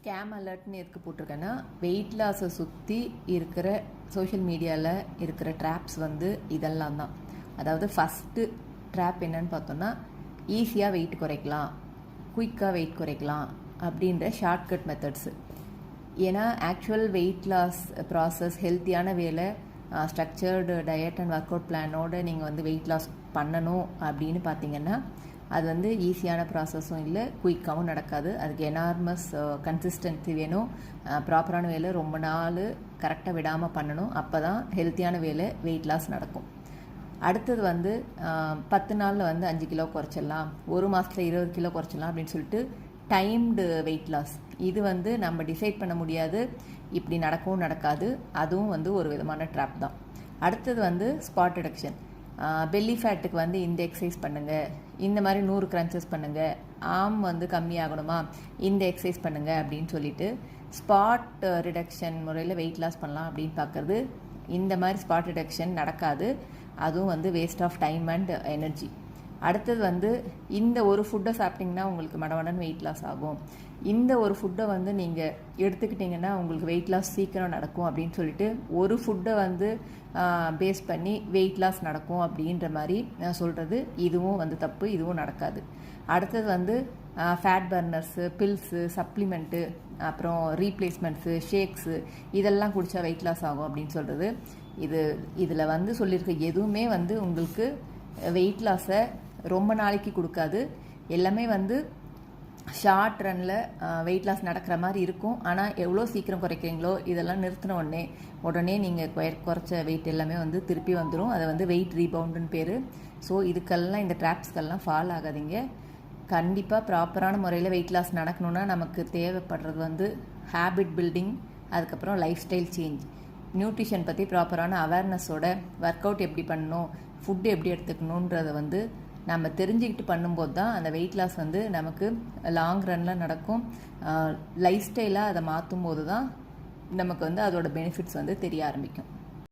Scam அலர்ட்னு எதுக்கு போட்டிருக்கேன்னா, wait லாஸை சுற்றி இருக்கிற சோஷியல் மீடியாவில் இருக்கிற ட்ராப்ஸ் வந்து இதெல்லாம் தான். அதாவது ஃபஸ்ட்டு ட்ராப் என்னன்னு பார்த்தோன்னா, ஈஸியாக வெயிட் குறைக்கலாம், குயிக்காக வெயிட் குறைக்கலாம் அப்படின்ற ஷார்ட்கட் மெத்தட்ஸு. ஏன்னா ஆக்சுவல் வெயிட் லாஸ் ப்ராசஸ் ஹெல்த்தியான வேலை, structured diet and workout பிளானோடு நீங்கள் வந்து வெயிட் லாஸ் பண்ணணும் அப்படின்னு பார்த்தீங்கன்னா, அது வந்து ஈஸியான ப்ராசஸும் இல்லை, குயிக்காகவும் நடக்காது. அதுக்கு எனார்மஸ் கன்சிஸ்டன்சி வேணும், ப்ராப்பரான வேலை ரொம்ப நாள் கரெக்டாக விடாமல் பண்ணணும். அப்போ தான் ஹெல்த்தியான வேலை வெயிட் லாஸ் நடக்கும். அடுத்தது வந்து 10 நாளில் வந்து 5 கிலோ குறைச்சிடலாம், ஒரு மாதத்தில் 20 கிலோ குறைச்சிடலாம் அப்படின்னு சொல்லிட்டு டைம்டு வெயிட் லாஸ். இது வந்து நம்ம டிசைட் பண்ண முடியாது, இப்படி நடக்கவும் நடக்காது. அதுவும் வந்து ஒரு விதமான ட்ராப் தான். அடுத்தது வந்து ஸ்பாட் ரிடக்ஷன். பெல்லி ஃபேட்டுக்கு வந்து இந்த எக்ஸசைஸ் பண்ணுங்கள், இந்த மாதிரி 100 கிரன்ச்சஸ் பண்ணுங்கள், ஆம் வந்து கம்மியாகணுமா இந்த எக்ஸசைஸ் பண்ணுங்கள் அப்படின்னு சொல்லிட்டு ஸ்பாட் ரிடக்ஷன் முறையில் வெயிட் லாஸ் பண்ணலாம் அப்படின்னு பார்க்குறது. இந்த மாதிரி ஸ்பாட் ரிடக்ஷன் நடக்காது, அதுவும் வந்து waste of time and energy. அடுத்தது வந்து இந்த ஒரு ஃபுட்டை சாப்பிட்டிங்கன்னா உங்களுக்கு மடமடன்னு வெயிட் லாஸ் ஆகும், இந்த ஒரு ஃபுட்டை வந்து நீங்கள் எடுத்துக்கிட்டிங்கன்னா உங்களுக்கு வெயிட் லாஸ் சீக்கிரம் நடக்கும் அப்படின்னு சொல்லிட்டு ஒரு ஃபுட்டை வந்து பேஸ் பண்ணி வெயிட் லாஸ் நடக்கும் அப்படின்ற மாதிரி சொல்கிறது, இதுவும் வந்து தப்பு, இதுவும் நடக்காது. அடுத்தது வந்து ஃபேட் பர்னர்ஸு, பில்ஸு, சப்ளிமெண்ட்டு, அப்புறம் ரீப்ளேஸ்மெண்ட்ஸு, ஷேக்ஸு இதெல்லாம் குடித்தா வெயிட் லாஸ் ஆகும் அப்படின்னு சொல்கிறது. இதில் வந்து சொல்லியிருக்க எதுவுமே வந்து உங்களுக்கு வெயிட் லாஸை ரொம்ப நாளைக்கு கொடுக்காது. எல்லாமே வந்து ஷார்ட் ரனில் வெயிட் லாஸ் நடக்கிற மாதிரி இருக்கும். ஆனால் எவ்வளோ சீக்கிரம் குறைக்கிறீங்களோ இதெல்லாம் நிறுத்தின உடனே நீங்கள் குறைச்ச வெயிட் எல்லாமே வந்து திருப்பி வந்துடும். அதை வந்து வெயிட் ரீபவுண்டுன்னு பேர். ஸோ இதுக்கெல்லாம், இந்த ட்ராப்ஸ்க்கெல்லாம் ஃபால் ஆகாதீங்க. கண்டிப்பாக ப்ராப்பரான முறையில் வெயிட் லாஸ் நடக்கணுன்னா நமக்கு தேவைப்படுறது வந்து ஹேபிட் பில்டிங், அதுக்கப்புறம் லைஃப் ஸ்டைல் சேஞ்ச், நியூட்ரிஷன் பற்றி ப்ராப்பரான அவேர்னஸோட, ஒர்க் அவுட் எப்படி பண்ணணும், ஃபுட்டு எப்படி எடுத்துக்கணுன்றதை வந்து நம்ம தெரிஞ்சுக்கிட்டு பண்ணும்போது தான் அந்த வெயிட் லாஸ் வந்து நமக்கு லாங் ரனில் நடக்கும். லைஃப் ஸ்டைலாக அதை மாற்றும் போது தான் நமக்கு வந்து அதோட பெனிஃபிட்ஸ் வந்து தெரிய ஆரம்பிக்கும்.